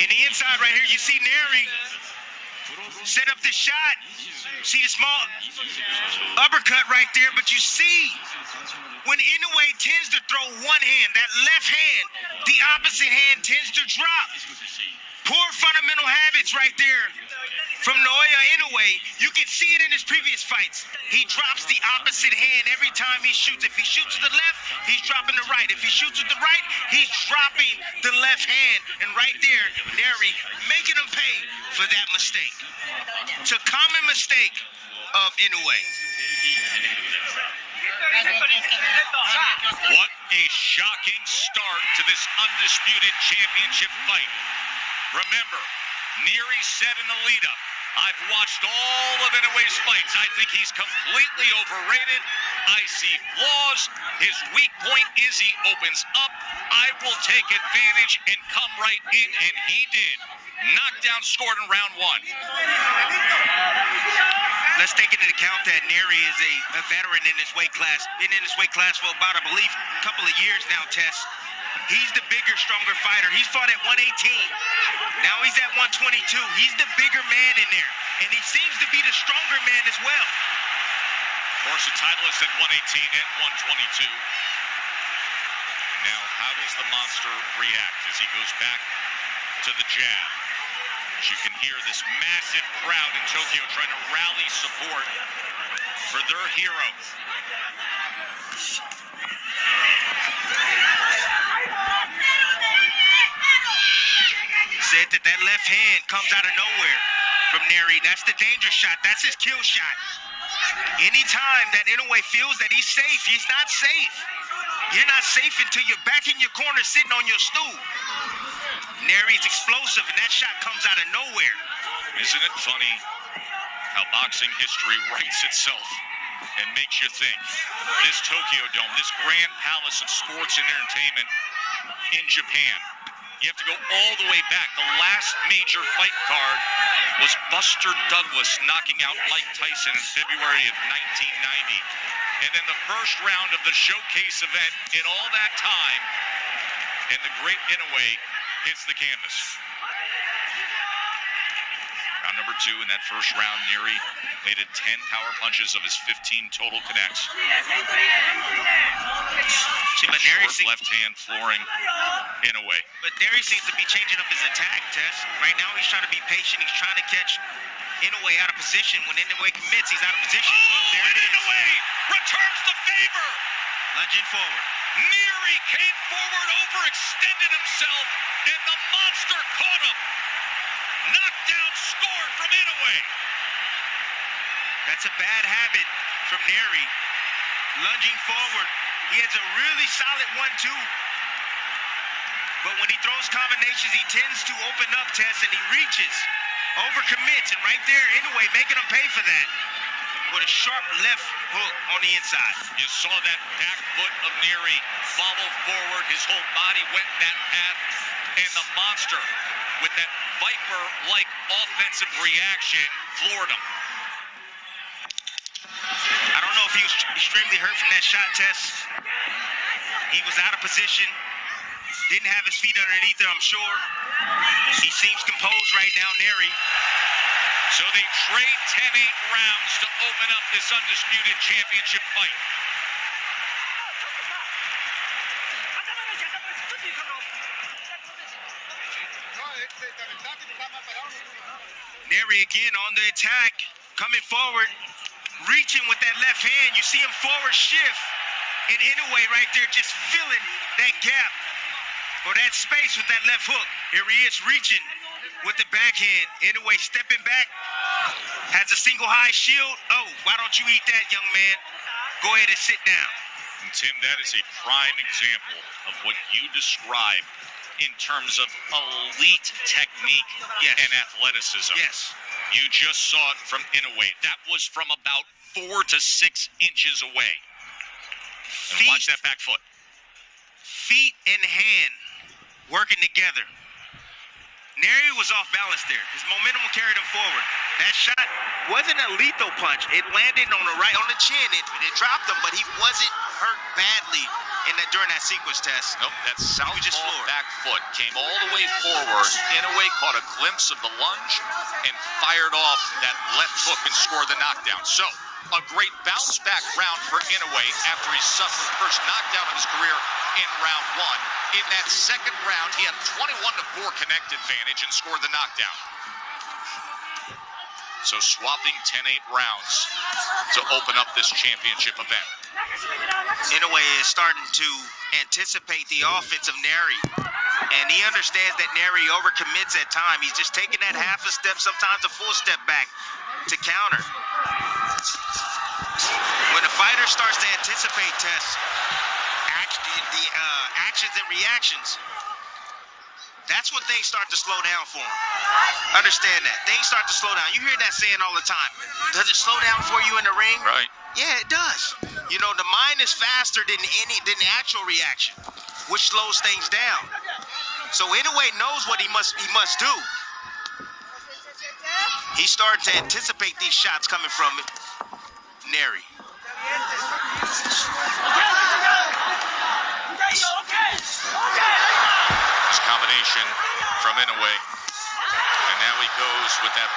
In the inside right here, you see Nery set up the shot. See the small uppercut right there, but you see when Inoue tends to throw one hand, that left hand, the opposite hand tends to drop. Poor fundamental habits right there from Naoya Inoue. You can see it in his previous fights. He drops the opposite hand every time he shoots. If he shoots with the left, he's dropping the right. If he shoots with the right, he's dropping the left hand. And right there, Nery making him pay for that mistake. It's a common mistake of Inoue. What a shocking start to this undisputed championship fight. Remember, Nery said in the lead-up, I've watched all of Inoue's fights. I think he's completely overrated. I see flaws. His weak point is he opens up. I will take advantage and come right in, and he did. Knockdown scored in round one. Let's take into account that Nery is a veteran in this weight class. Been in this weight class for about, I believe, a couple of years now, Tess. He's the bigger, stronger fighter. He's fought at 118. Now he's at 122. He's the bigger man in there. And he seems to be the stronger man as well. Of course, the title is at 118 and 122. Now, how does the monster react as he goes back to the jab? As you can hear this massive crowd in Tokyo trying to rally support for their hero. Said that left hand comes out of nowhere from Nery. That's the danger shot. That's his kill shot. Anytime that Inoue feels that he's safe, he's not safe. You're not safe until you're back in your corner sitting on your stool. Nery's explosive, and that shot comes out of nowhere. Isn't it funny how boxing history writes itself and makes you think? This Tokyo Dome, this grand palace of sports and entertainment in Japan. You have to go all the way back. The last major fight card was Buster Douglas knocking out Mike Tyson in February of 1990. And then the first round of the showcase event in all that time, and the great Inoue hits the canvas. Round number two, in that first round, Nery landed 10 power punches of his 15 total connects. See, but Nery left hand flooring Inoue. But Nery seems to be changing up his attack, Tess. Right now, he's trying to be patient. He's trying to catch Inoue out of position. When Inoue commits, he's out of position. Oh, there and Inoue returns the favor. Lunging forward. Nery came forward, overextended himself, and the monster caught him. Knockdown scored from Inoue. That's a bad habit from Nery. Lunging forward. He has a really solid 1-2. But when he throws combinations, he tends to open up, Tess, and he reaches. Overcommits, and right there, Inoue making him pay for that. With a sharp left hook on the inside. You saw that back foot of Nery follow forward. His whole body went in that path. And the monster, with that viper-like offensive reaction, floored him. I don't know if he was extremely hurt from that shot, Tess. He was out of position. Didn't have his feet underneath it, I'm sure. He seems composed right now, Nery. So they trade 10-8 rounds to open up this undisputed championship fight. Nery again on the attack, coming forward, reaching with that left hand. You see him forward shift, and Inoue right there just filling that gap or that space with that left hook. Here he is reaching with the backhand. Inoue stepping back, has a single high shield. Oh, why don't you eat that, young man? Go ahead and sit down. And Tim, that is a prime example of what you describe in terms of elite technique and athleticism. Yes. You just saw it from Inoue. That was from about 4 to 6 inches away. And watch that back foot. Feet and hand working together. Nery was off balance there. His momentum carried him forward. That shot wasn't a lethal punch. It landed on the right, on the chin. It dropped him, but he wasn't hurt badly during that sequence test. Nope, that southpaw back foot came all the way forward. Inoue caught a glimpse of the lunge and fired off that left hook and scored the knockdown. So, a great bounce back round for Inoue after he suffered the first knockdown of his career in round one. In that second round, he had 21-4 connect advantage and scored the knockdown. So swapping 10-8 rounds to open up this championship event. Inoue is starting to anticipate the offense of Nery. And he understands that Nery overcommits at times. He's just taking that half a step, sometimes a full step back to counter. When a fighter starts to anticipate tests, actions and reactions, that's when things start to slow down for him. Understand that. Things start to slow down. You hear that saying all the time. Does it slow down for you in the ring? Right. Yeah, it does. You know, the mind is faster than the actual reaction, which slows things down. So Inoue knows what he must do. He's starting to anticipate these shots coming from Nery. This combination from Inoue. And now he goes with that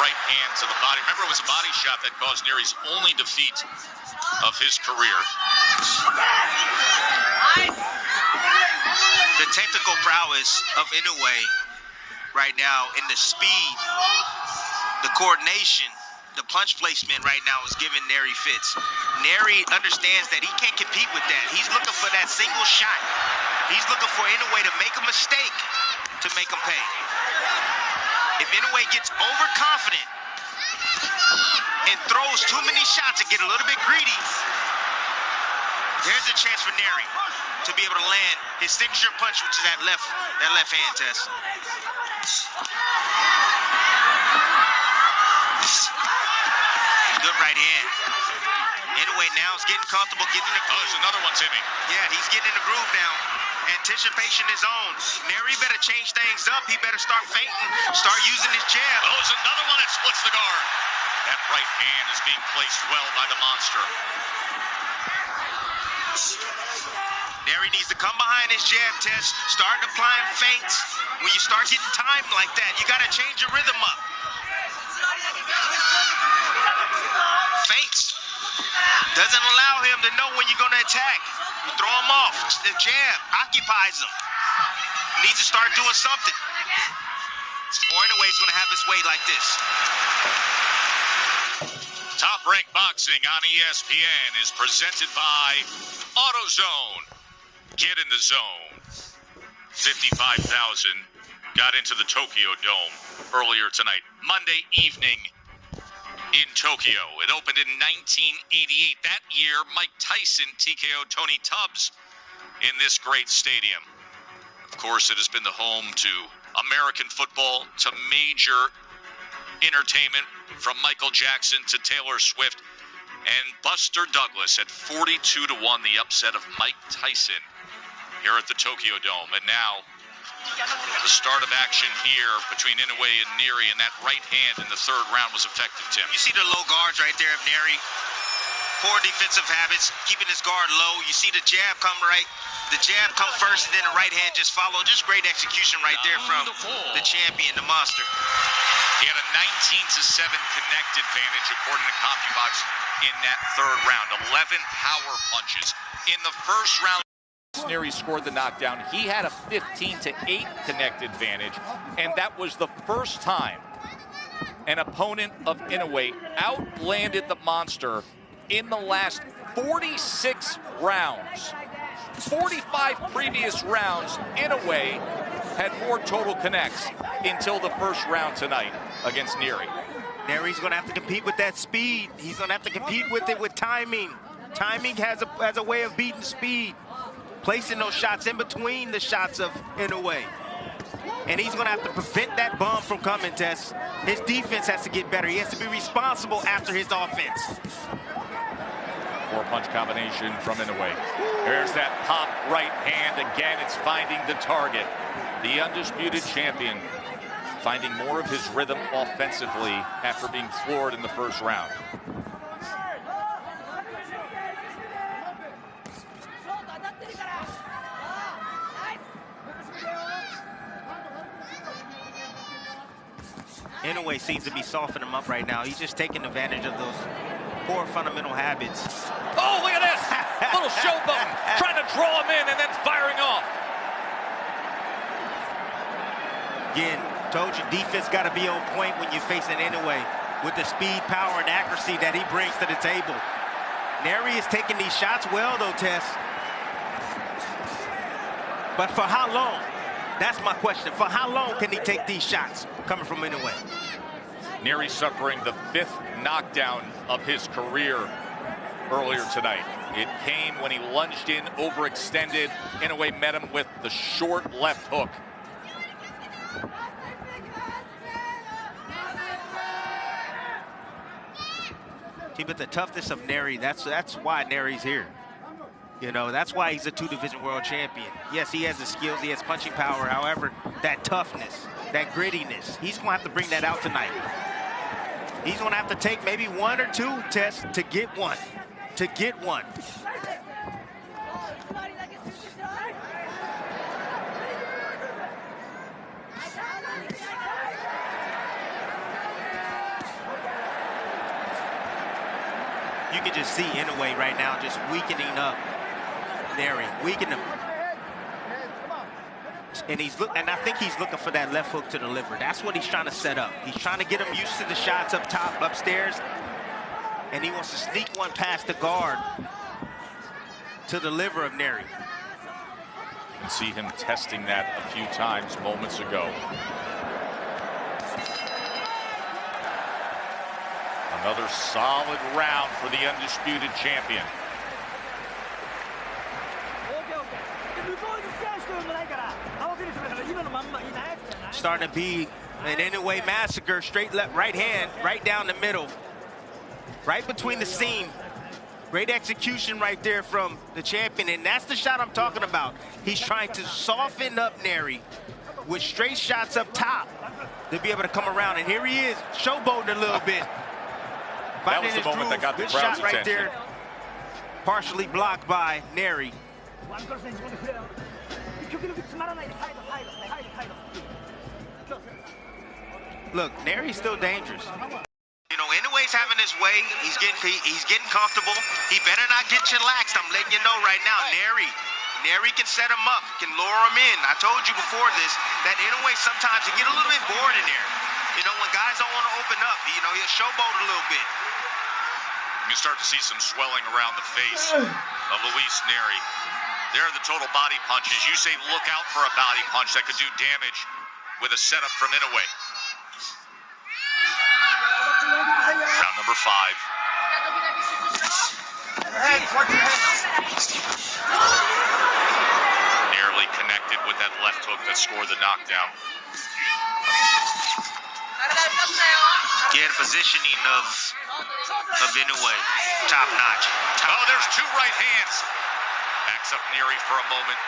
right hand to the body. Remember, it was a body shot that caused Nery's only defeat of his career. The technical prowess of Inoue right now, in the speed, the coordination, the punch placement right now is giving Nery fits. Nery understands that he can't compete with that. He's looking for that single shot. He's looking for Inoue to make a mistake to make him pay. If Inoue gets overconfident and throws too many shots and get a little bit greedy, there's a chance for Nery to be able to land his signature punch, which is that left hand test. Good right hand. Inoue now is getting comfortable, getting in the groove. Oh, there's another one, Timmy. Yeah, he's getting in the groove now. Anticipation is on. Nery better change things up. He better start feinting, start using his jab. Oh, there's another one that splits the guard. That right hand is being placed well by the monster. Nery needs to come behind his jab test, start applying feints. When you start getting timed like that, you got to change your rhythm up. Feints doesn't allow him to know when you're going to attack. You throw him off. The jab occupies him. He needs to start doing something. Or Inoue's going to have his way like this. Top Rank Boxing on ESPN is presented by AutoZone. Get in the zone. 55,000 got into the Tokyo Dome earlier tonight. Monday evening in Tokyo. It opened in 1988. That year, Mike Tyson TKO'd Tony Tubbs in this great stadium. Of course, it has been the home to American football, to major entertainment, from Michael Jackson to Taylor Swift. And Buster Douglas at 42-1, the upset of Mike Tyson here at the Tokyo Dome. And now, the start of action here between Inoue and Nery, and that right hand in the third round was effective, Tim. You see the low guards right there of Nery. Poor defensive habits, keeping his guard low. You see the jab come the jab come first, and then the right hand just follow. Just great execution right there from the champion, the monster. He had a 19-7 connect advantage according to CompuBox in that third round. 11 power punches. In the first round, Nery scored the knockdown. He had a 15-8 connect advantage, and that was the first time an opponent of Inoue outlanded the monster in the last 46 rounds. 45 previous rounds, Inoue had more total connects until the first round tonight against Nery. Nery's going to have to compete with that speed. He's going to have to compete with it with timing. Timing has a way of beating speed. Placing those shots in between the shots of Inoue. And he's going to have to prevent that bomb from coming, Tess. His defense has to get better. He has to be responsible after his offense. Four-punch combination from Inoue. There's that pop right hand. Again, it's finding the target. The undisputed champion finding more of his rhythm offensively after being floored in the first round. Inoue seems to be softening him up right now. He's just taking advantage of those poor fundamental habits. Oh, look at this! Little showboat, trying to draw him in and then firing off. Again, told you defense got to be on point when you're facing Inoue with the speed, power, and accuracy that he brings to the table. Nery is taking these shots well, though, Tess. But for how long? That's my question. For how long can he take these shots coming from Inoue? Nery suffering the 5th knockdown of his career earlier tonight. It came when he lunged in, overextended. Inoue met him with the short left hook. See, but the toughness of Nery, that's why Nery's here. You know, that's why he's a 2-division world champion. Yes, he has the skills, he has punching power. However, that toughness, that grittiness, he's going to have to bring that out tonight. He's going to have to take maybe 1 or 2 tests to get one. To get one. You can just see Inoue right now just weakening up Nery, weakening him. And I think he's looking for that left hook to the liver. That's what he's trying to set up. He's trying to get him used to the shots up top, upstairs, and he wants to sneak one past the guard to the liver of Nery. You can see him testing that a few times moments ago. Another solid round for the undisputed champion. Starting to be an Inoue massacre, straight left, right hand, right down the middle, right between the seam. Great execution right there from the champion, and that's the shot I'm talking about. He's trying to soften up Nery with straight shots up top to be able to come around, and here he is, showboating a little bit. That was the moment that got the crowd's right attention. there, partially blocked by Nery. Look, Nery's still dangerous. You know, Inoue's having his way. He's getting comfortable. He better not get chillaxed. I'm letting you know right now. Nery can set him up, can lure him in. I told you before this that Inoue sometimes he get a little bit bored in there. You know, when guys don't want to open up, you know, he'll showboat a little bit. You start to see some swelling around the face of Luis Nery. There are the total body punches. You say look out for a body punch that could do damage with a setup from Inoue. Round number 5. Nearly connected with that left hook that scored the knockdown. Yeah, the positioning of Inoue, top notch. Oh, there's 2 right hands. Backs up Nery for a moment.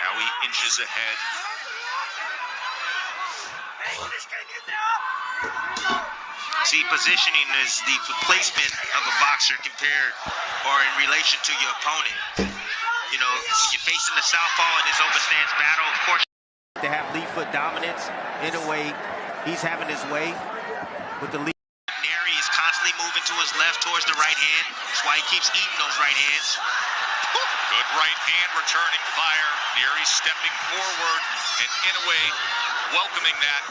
Now he inches ahead. See, positioning is the placement of a boxer compared or in relation to your opponent. You know, when you're facing the southpaw in his overstands battle, of course. To have lead foot dominance, Inoue, he's having his way with the lead. Nery is constantly moving to his left towards the right hand. That's why he keeps eating those right hands. Good right hand returning fire. Nery stepping forward and Inoue welcoming that.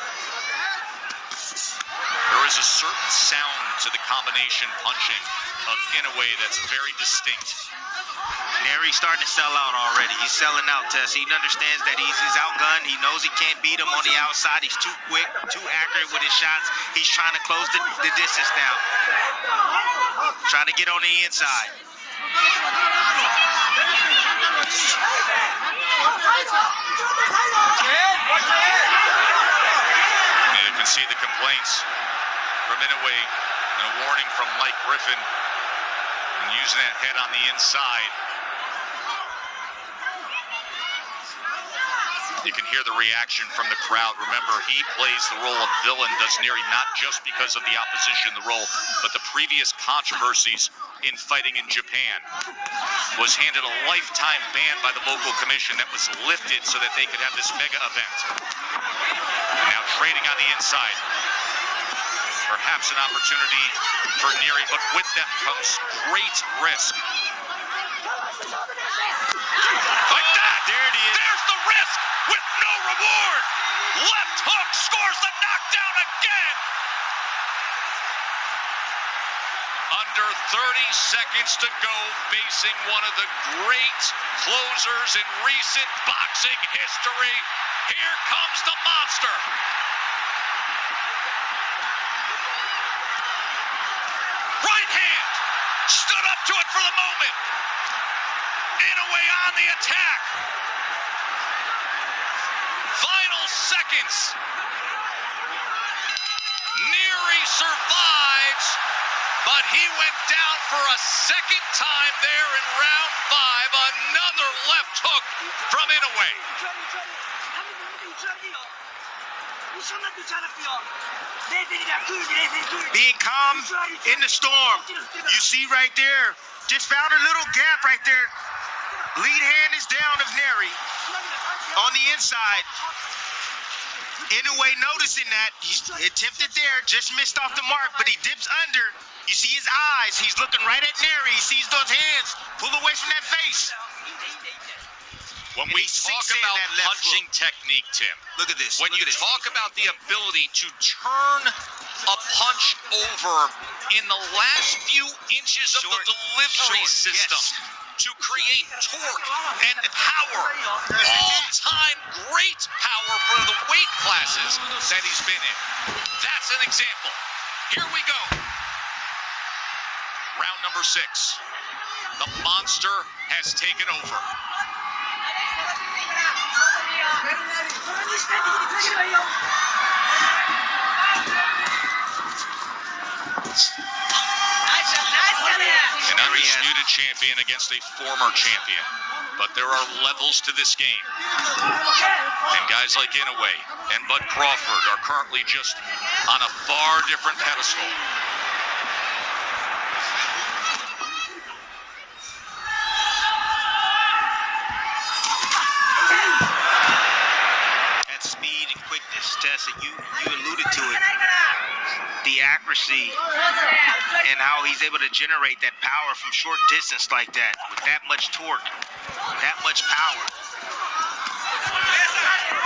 There is a certain sound to the combination punching of Inoue that's very distinct. Nery's starting to sell out already. He's selling out, Tess. He understands that he's outgunned. He knows he can't beat him on the outside. He's too quick, too accurate with his shots. He's trying to close the distance now. Trying to get on the inside. And you can see the complaints from Inoue and a warning from Mike Griffin and using that head on the inside. You can hear the reaction from the crowd. Remember, he plays the role of villain, does Nery, not just because of the opposition in the role, but the previous controversies in fighting in Japan, was handed a lifetime ban by the local commission that was lifted so that they could have this mega event. Now trading on the inside. Perhaps an opportunity for Nery, but with that comes great risk. Like that! There it is. There's the risk with no reward. Left hook scores the knockdown again. Under 30 seconds to go, facing one of the great closers in recent boxing history. Here comes the monster. Right hand. Stood up to it for the moment. Inoue on the attack. Final seconds. Nery survives, but he went down for a second time there in round 5. Another left hook from Inoue. Being calm in the storm. You see right there, just found a little gap right there. Lead hand is down of Nery on the inside. Inoue noticing that. He's attempted there, just missed off the mark, but he dips under. You see his eyes. He's looking right at Nery. He sees those hands. Pull away from that face. When we talk about punching technique, Tim, look at this. When you talk about the ability to turn a punch over in the last few inches of the delivery system to create torque and power, all-time great power for the weight classes that he's been in. That's an example. Here we go. Round number 6. The monster has taken over. An undisputed champion against a former champion. But there are levels to this game. And guys like Inoue and Bud Crawford are currently just on a far different pedestal. Tessa, you alluded to it, the accuracy and how he's able to generate that power from short distance like that, with that much torque, that much power.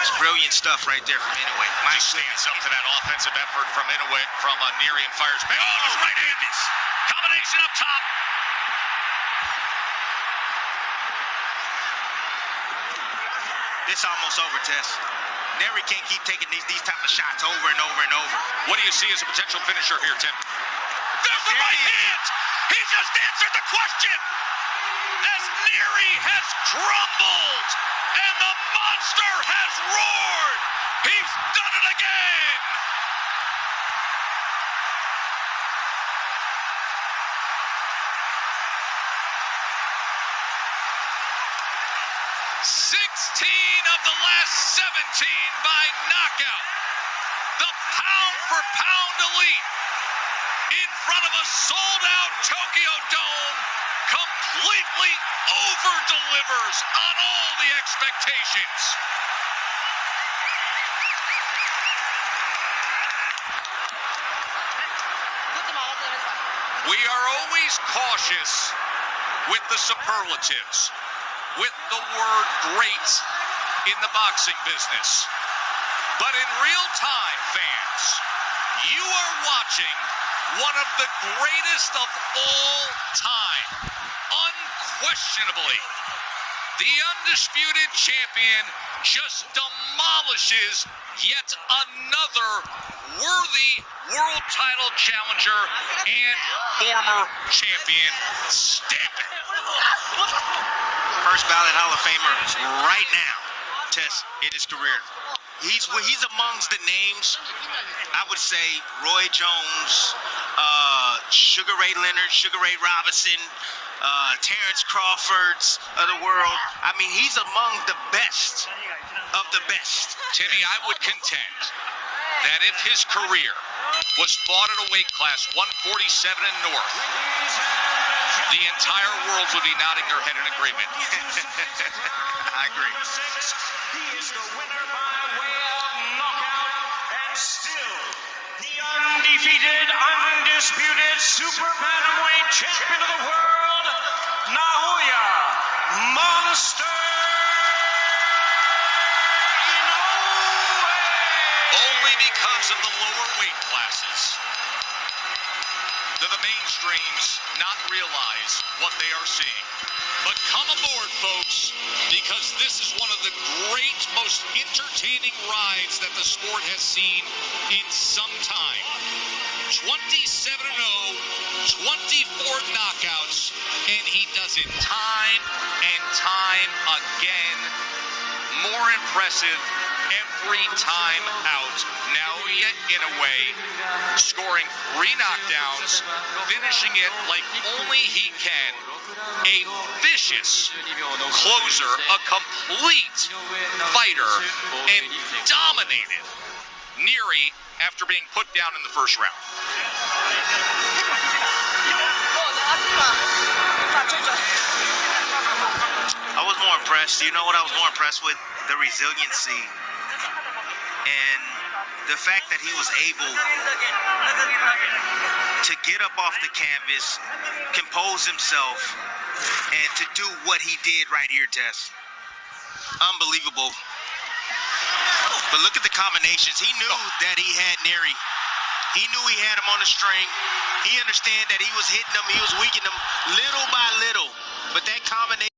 It's brilliant stuff right there from Inoue. Just stands up to that offensive effort from Inoue, from Nery, and fires. Oh, his right hand. Combination up top. This almost over, Tess. Nery can't keep taking these type of shots over and over and over. What do you see as a potential finisher here, Tim? There's the right hand! He just answered the question! As Nery has crumbled and the monster has roared! He's done it again! Of the last 17 by knockout. The pound-for-pound elite in front of a sold-out Tokyo Dome completely over-delivers on all the expectations. We are always cautious with the superlatives, with the word great in the boxing business. But in real time, fans, you are watching one of the greatest of all time. Unquestionably, the undisputed champion just demolishes yet another worthy world title challenger and former champion stamping. First ballot Hall of Famer right now, Tess, in his career. He's amongst the names, I would say, Roy Jones, Sugar Ray Leonard, Sugar Ray Robinson, Terrence Crawford's of the world. I mean, he's among the best of the best. Timmy, I would contend that if his career was fought at a weight class 147 and north, the entire world would be nodding their head in agreement. I agree. He is the winner by way of knockout, and still the undefeated, undisputed super bantamweight champion of the world, Naoya Monster Inoue. Only because of the lower weight classes do the mainstreams not realize what they are seeing. But come aboard, folks, because this is one of the great, most entertaining rides that the sport has seen in some time. 27-0, 24 knockouts, and he does it time and time again. More impressive every time out. Naoya Inoue scoring 3 knockdowns, finishing it like only he can. A vicious closer, a complete fighter, and dominated Nery after being put down in the first round. I was more impressed. You know what I was more impressed with? The resiliency and the fact that he was able to get up off the canvas, compose himself, and to do what he did right here, Tess. Unbelievable. But look at the combinations. He knew that he had Nery. He knew he had him on the string. He understood that he was hitting him. He was weakening him little by little. But that combination.